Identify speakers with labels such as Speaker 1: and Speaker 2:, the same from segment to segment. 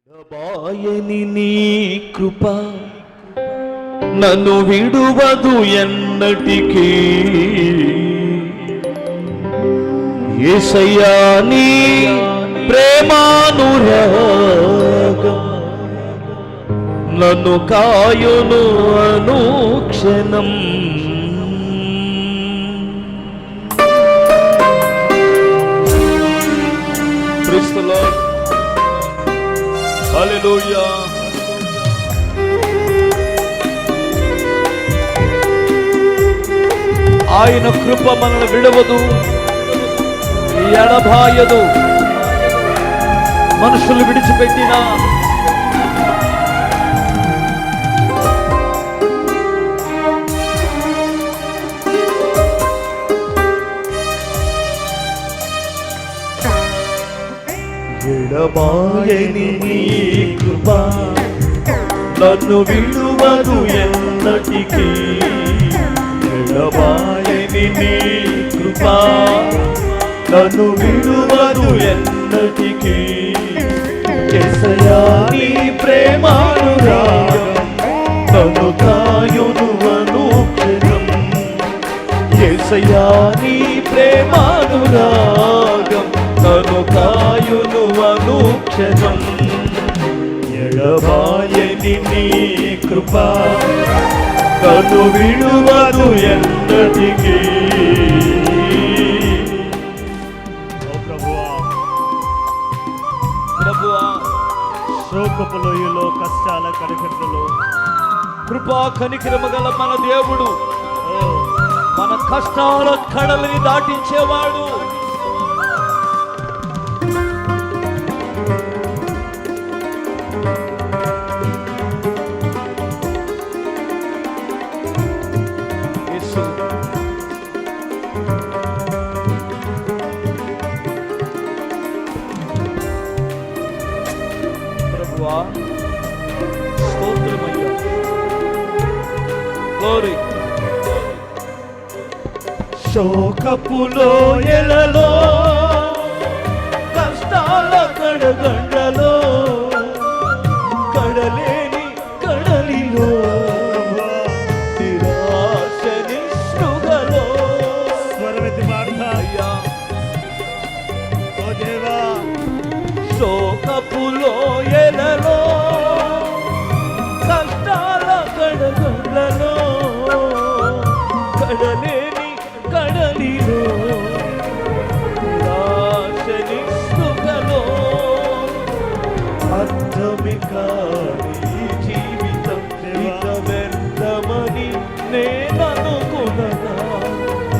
Speaker 1: బాయని నీ కృప నన్ను విడువదు ఎన్నటికీ. యేసయ్యా నీ ప్రేమానురాగం నన్ను కాయును అనుక్షణం. Praise the Lord. Hallelujah. ఆయన కృప మనల్ని విడవదు, ఎడబాయదు. మనుషులు విడిచిపెట్టినా ఎడబాయని నీ కృప నన్ను విడువదు ఎన్నటికీ. ఎడబాయని నీ కృప నన్ను విడువదు ఎన్నటికీ. యేసయ్యా నీ ప్రేమానురాగం నన్ను కాయును అనుక్షణం. యేసయ్యా నీ ప్రేమానురాగం నన్ను కాయును అనుక్షణం. ఎడబాయని నీ కృప నన్ను విడువదు ఎన్నటికీ. ప్రభువా,
Speaker 2: శోకపు లోయలో, కష్టాల కడకట్టలో
Speaker 1: కృపా కనికరము గల మన దేవుడు, మన కష్టాల కడలిని దాటించేవాడు. ప్రభువా, స్తోత్రమయ్యా. గ్లోరీ. శోకపు లోయలలో, కష్టాల కడగండ్లలో, కడలేని కడలిలో, నిరాశ నిస్పృహలో
Speaker 2: స్వరమెత్తి పాడతాయ్యా. ఓ దేవా,
Speaker 1: శోకపు లోయలలో, కష్టాల కడగండ్లలో, కడలేని కడలిలో, నిరాశ నిస్పృహలో, అర్థమే కాని జీవితం ఇక వ్యర్థమని నేననుకునగా.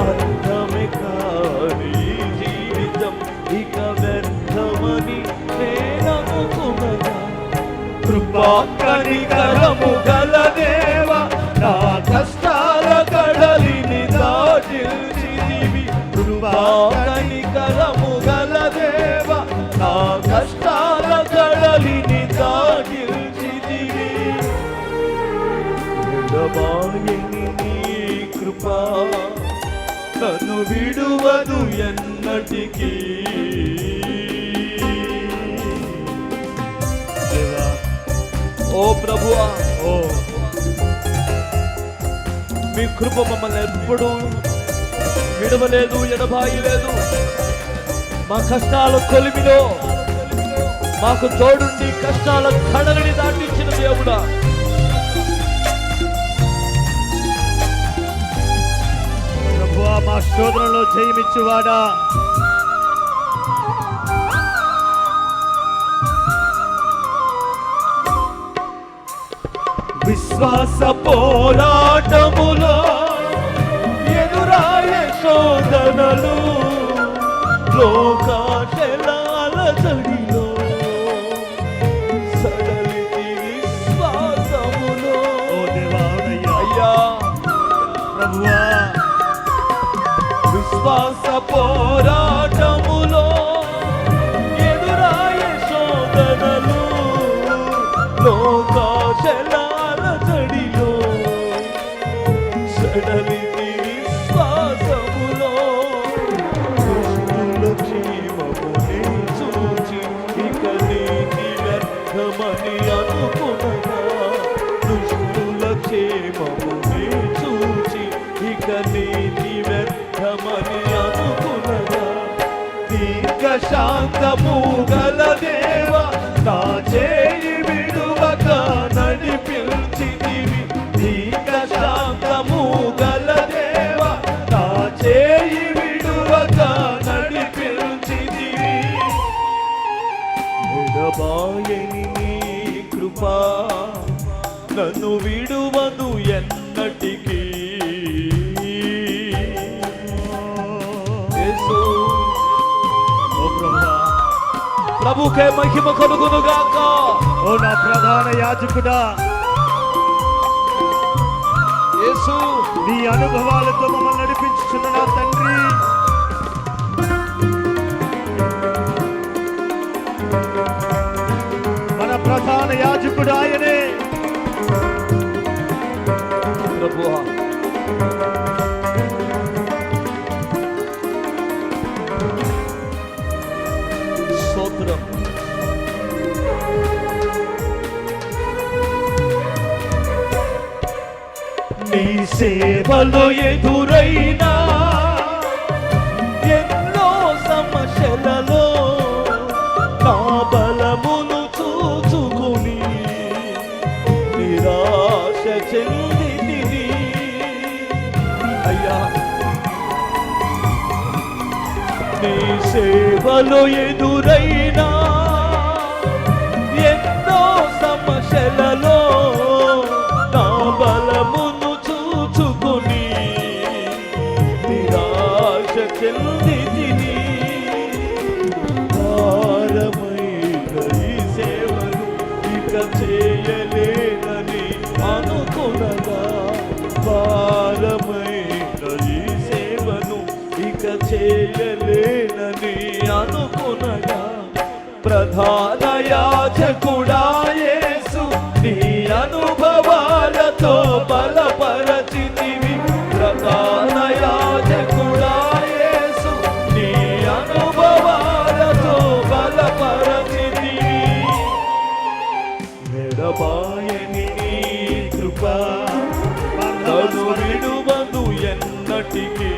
Speaker 1: అర్థమే కాని జీవితం ఇక వ్యర్థమని నేననుకునగా. కృపా కనికరము గల దేవా, నా కష్టాల కడలిని దాటించితివి. కృపా కనికరము గల దేవా, నా కష్టాల కడలిని దాటించితివి. ఎడబాయని నీ కృప నన్ను విడువదు ఎన్నటికీ.
Speaker 2: దేవా,
Speaker 1: ఓ ప్రభువా,
Speaker 2: ఓ
Speaker 1: మీ కృప మమ్మల్ని ఎప్పుడూ విడవలేదు, ఎడబాయలేదు. మా కష్టాల కొలిమిలో మాకు తోడుండి కష్టాల కడలిని దాటించిన దేవుడా,
Speaker 2: ప్రభువా, మా శోధనలో జయమిచ్చువాడా,
Speaker 1: విశ్వాస పోరాటములో ఎదురాయ శోధనలు, లోకాశలాల చడిలో సడలితి విశ్వాసములో.
Speaker 2: ఓ దేవా, అవునయ్యా.
Speaker 1: అయ్యా
Speaker 2: ప్రభువా,
Speaker 1: విశ్వాస పోరాటములో ఎదురాయ శోధనలు, లోకాశలాల చడిలో సడలితి విశ్వాసములో. కృష్ణుల క్షేమముని చూచి ఇక నీతి వ్యర్థ వ్యర్థమని అనుకునగా దుష్టుల క్షేమముని చూచి ఇక నీతి వ్యర్థమని అనుకునగా దీర్ఘశాంతము గల దేవ నా చేయి విడువక నడిపించితివి దీర్ఘశాంతము గల దేవ నా చేయి విడువక నడిపించితివి విడబాయని నీ కృపా నన్ను విడువను ఎన్నటికీ యేసు
Speaker 2: ఓ ప్రభువా,
Speaker 1: ప్రభుకే మహిమ కలుగును గాక.
Speaker 2: ఓ నా ప్రధాన యాజకుడా,
Speaker 1: యేసు
Speaker 2: నీ అనుభవాలతో మమ్మల్ని నడిపించుచున్న నా తండ్రి, మన ప్రధాన యాజకుడు ఆయనే.
Speaker 1: ప్రభువా స్తోత్రం. నీ సేవలో ఎదురైనా ఎన్నో సమస్యలలో నా బలమును చూచుకుని నిరాశ చెందితిని అయ్యా. నీ సేవలో ఎదురైనా ఎన్నో సమస్యలలో నా బలమును చూచుకుని నిరాశ చెందితిని భారమైన ఈ సేవను ఇక చేయలేనని అనుకునగా భారమైన ఈ సేవను ఇక చేయలేనని అనుకునగా ప్రధాన యాజకుడా యేసు నీ అనుభవాలతో బలపరచితివి ప్రధాన యాజకుడా యేసు నీ అనుభవాలతో బలపరచితివి విడబాయని నీ కృప నన్ను విడువను ఎన్నటికీ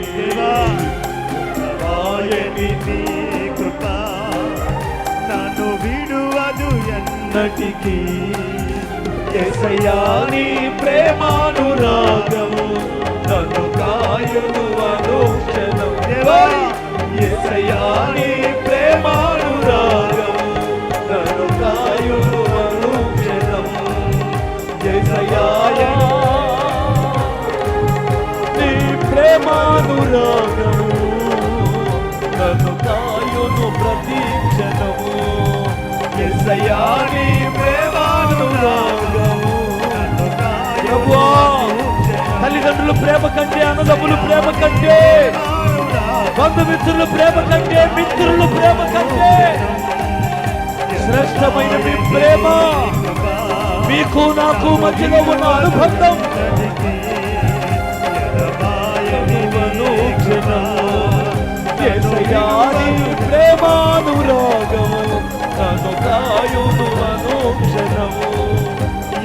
Speaker 2: ఆయని నీ కృప నన్ను విడువదు ఎన్నటికీ.
Speaker 1: యేసయ్యా నీ ప్రేమానురాగము నన్ను కాయును అనుక్షణం
Speaker 2: దేవా.
Speaker 1: యేసయ్యా నీ ప్రేమానురాగము నన్ను కాయును అనుక్షణం యేసయ్యా నీ ప్రేమానురాగము నన్ను కాయును ప్రతి క్షణము యేసయ్యా నీ ప్రేమానురాగము
Speaker 2: నన్ను కాయును
Speaker 1: ప్రభువా, తల్లిదండ్రుల ప్రేమ కంటే అన్నదమ్ముల ప్రేమ కంటే బంధుమిత్రుల ప్రేమ కంటే మిత్రుల ప్రేమ కంటే శ్రేష్టమైన మీ ప్రేమ మీకు నాకు మధ్యలో ఉన్న అనుబంధం యేసయ్యా నీ ప్రేమానురాగము నన్ను కాయును అనుక్షణము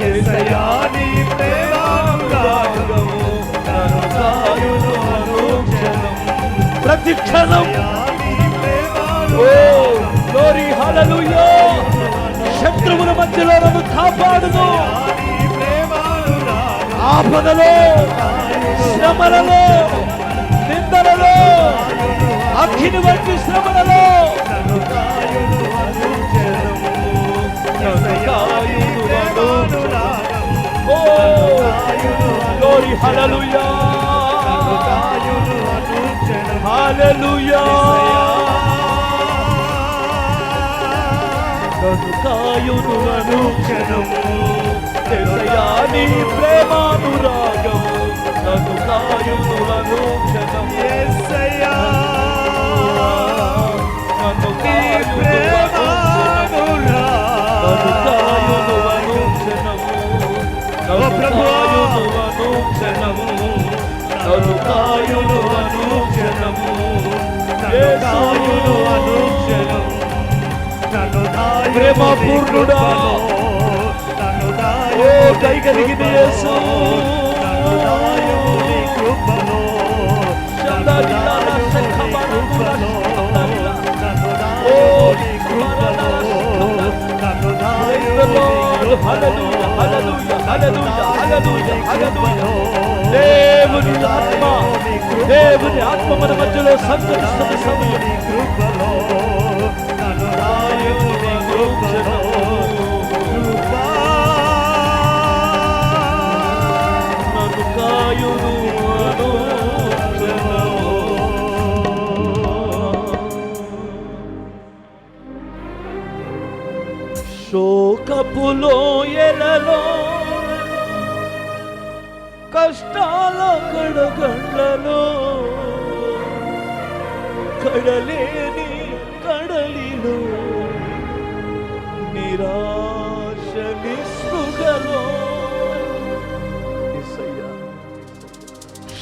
Speaker 1: యేసయ్యా నీ ప్రేమానురాగము నన్ను కాయును అనుక్షణం ప్రతి క్షణం. ఓ గ్లోరీ హల్లెలూయా. శత్రువుల మధ్యలో నన్ను కాపాడును ఆపదలో శ్రమలలో నిందలలో అగ్ని వంటి శ్రమలలో నన్ను కాయును ఓ గ్లోరీ హల్లెలూయా హల్లెలూయా. నన్ను కాయును అనుక్షణము యేసయ్యా నీ ప్రేమానురాగము నన్ను కాయును అనుక్షణము
Speaker 2: యేసయ్యా
Speaker 1: నన్ను
Speaker 2: నీ ప్రేమానురాగము ఓ ప్రభువా,
Speaker 1: నన్ను కాయును అనుక్షణము
Speaker 2: నన్ను కాయును అనుక్షణము, నన్ను కాయును
Speaker 1: ప్రేమ పూర్ణుడా, ఓ దయగలిగిన యేసు, దేవుని ఆత్మ మన మధ్యలో సంచరిస్తున్న సమయం నన్ను కాయును శోకపులో ఎలలో కష్టాల కడగండ్లలో కడలేని కడలిలో నిరాశ నిస్పృహలో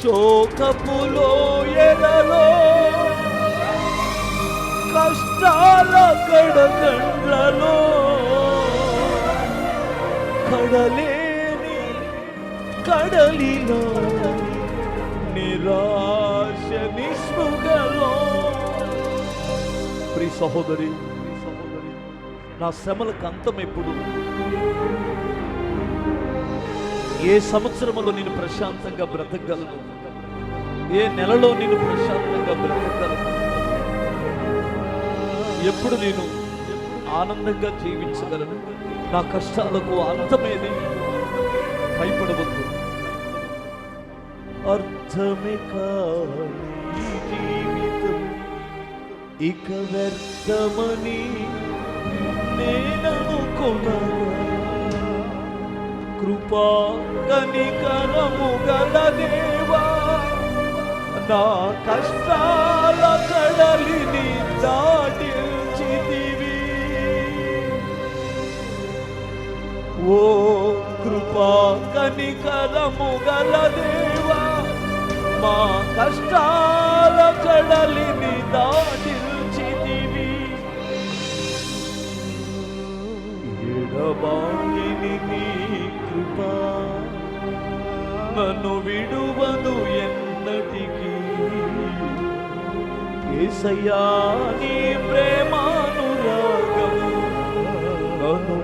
Speaker 1: శోకపులో ఎలలో కష్టాల కడగండ్లలో కడలేని కడలిలో నిరాశ నిస్పృహలో. ప్రియ సహోదరి, నా శ్రమలకు అంతం ఎప్పుడు? ఏ సంవత్సరంలో నేను ప్రశాంతంగా బ్రతకగలను? ఏ నెలలో నేను ప్రశాంతంగా బ్రతకగలను? ఎప్పుడు నేను ఆనందంగా జీవించగలను? నా కష్టాలకు అంతమేది? భయపడవద్దు. అర్థమే కాని ఈ జీవితం ఇక వ్యర్థమని నేననుకొనగా, కృపా కనికరము గల దేవా, నా కష్టాల కడలిని దాటించితివి. ఓ కృపా కనికరము గల దేవా, మా కష్టాల కడలిని దాటించితివి. ఎడబాగిని నీ కృపా నన్ను విడువదు ఎన్నటికీ. యేసయ్యా నీ ప్రేమానురాగము నన్ను